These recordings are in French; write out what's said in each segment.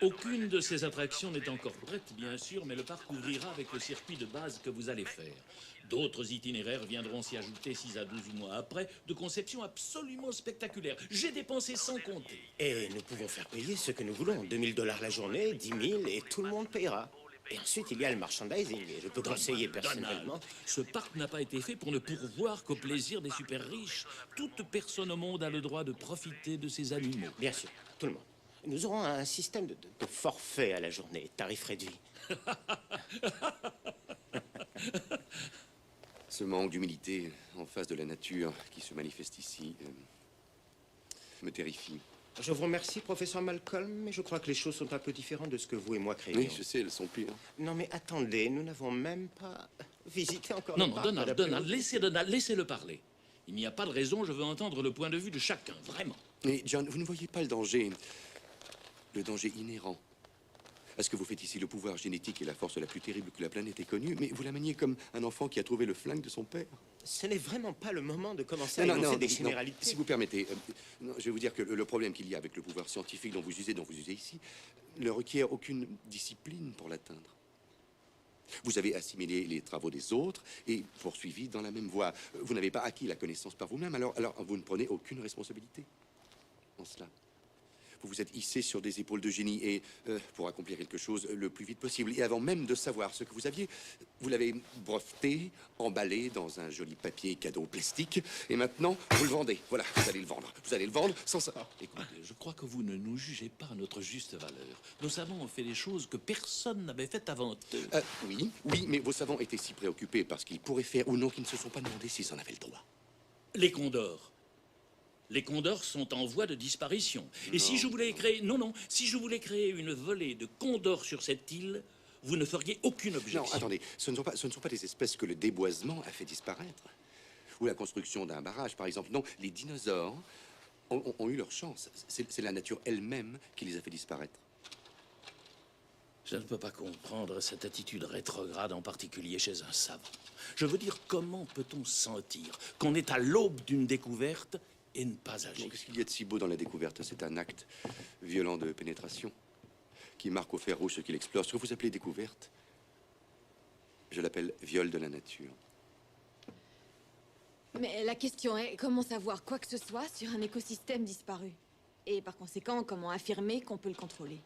Aucune de ces attractions n'est encore prête, bien sûr, mais le parc ouvrira avec le circuit de base que vous allez faire. D'autres itinéraires viendront s'y ajouter 6 à 12 mois après, de conception absolument spectaculaire. J'ai dépensé sans compter. Et nous pouvons faire payer ce que nous voulons. 2000 $ la journée, 10 000, et tout le monde payera. Et ensuite, il y a le merchandising, et je peux conseiller personnellement. Donald, ce parc n'a pas été fait pour ne pourvoir qu'au plaisir des super riches. Toute personne au monde a le droit de profiter de ces animaux. Bien sûr, tout le monde. Nous aurons un système de forfait à la journée, tarif réduit. Ce manque d'humilité en face de la nature qui se manifeste ici me terrifie. Je vous remercie, professeur Malcolm, mais je crois que les choses sont un peu différentes de ce que vous et moi créons. Oui, je sais, elles sont pires. Non, mais attendez, nous n'avons même pas visité encore Non, le non, parc, Donald, laissez-le parler. Il n'y a pas de raison, je veux entendre le point de vue de chacun, vraiment. Mais John, vous ne voyez pas le danger inhérent à ce que vous faites ici. Le pouvoir génétique est la force la plus terrible que la planète ait connue, mais vous la maniez comme un enfant qui a trouvé le flingue de son père. Ce n'est vraiment pas le moment de commencer à énoncer des généralités. Si vous permettez, non, je vais vous dire que le problème qu'il y a avec le pouvoir scientifique dont vous usez ici, ne requiert aucune discipline pour l'atteindre. Vous avez assimilé les travaux des autres et poursuivi dans la même voie. Vous n'avez pas acquis la connaissance par vous-même, alors vous ne prenez aucune responsabilité en cela. Vous vous êtes hissé sur des épaules de génie et pour accomplir quelque chose le plus vite possible. Et avant même de savoir ce que vous aviez, vous l'avez breveté, emballé dans un joli papier cadeau plastique. Et maintenant, vous le vendez. Voilà, vous allez le vendre. Vous allez le vendre sans ça. Écoutez, je crois que vous ne nous jugez pas à notre juste valeur. Nos savants ont fait des choses que personne n'avait faites avant eux. Oui, mais vos savants étaient si préoccupés par ce qu'ils pourraient faire ou non qu'ils ne se sont pas demandé s'ils en avaient le droit. Les condors. Les condors sont en voie de disparition. Et si je voulais créer... Non, si je voulais créer une volée de condors sur cette île, vous ne feriez aucune objection. Non, attendez, ce ne sont pas des espèces que le déboisement a fait disparaître. Ou la construction d'un barrage, par exemple. Non, les dinosaures ont eu leur chance. C'est la nature elle-même qui les a fait disparaître. Je ne peux pas comprendre cette attitude rétrograde, en particulier chez un savant. Je veux dire, comment peut-on sentir qu'on est à l'aube d'une découverte et ne pas agir? Qu'est-ce qu'il y a de si beau dans la découverte? C'est un acte violent de pénétration qui marque au fer rouge ce qu'il explore. Ce que vous appelez découverte, je l'appelle viol de la nature. Mais la question est, comment savoir quoi que ce soit sur un écosystème disparu? Et par conséquent, comment affirmer qu'on peut le contrôler?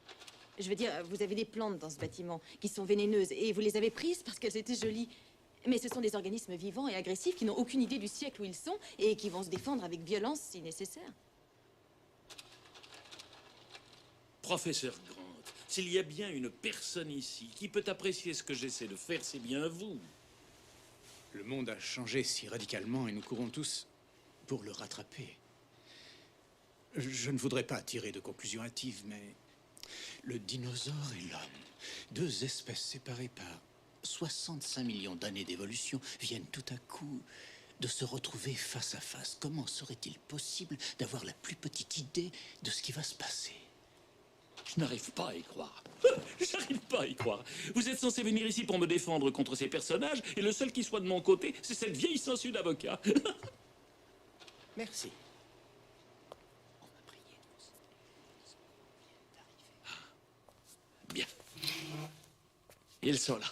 Je veux dire, vous avez des plantes dans ce bâtiment qui sont vénéneuses et vous les avez prises parce qu'elles étaient jolies. Mais ce sont des organismes vivants et agressifs qui n'ont aucune idée du siècle où ils sont et qui vont se défendre avec violence si nécessaire. Professeur Grant, s'il y a bien une personne ici qui peut apprécier ce que j'essaie de faire, c'est bien vous. Le monde a changé si radicalement et nous courons tous pour le rattraper. Je ne voudrais pas tirer de conclusions hâtives, mais le dinosaure et l'homme, deux espèces séparées par 65 millions d'années d'évolution, viennent tout à coup de se retrouver face à face. Comment serait-il possible d'avoir la plus petite idée de ce qui va se passer? Je n'arrive pas à y croire. J'arrive pas à y croire. Vous êtes censé venir ici pour me défendre contre ces personnages, et le seul qui soit de mon côté, c'est cette vieille sangsue d'avocat. Merci. Bien. Ils sont là.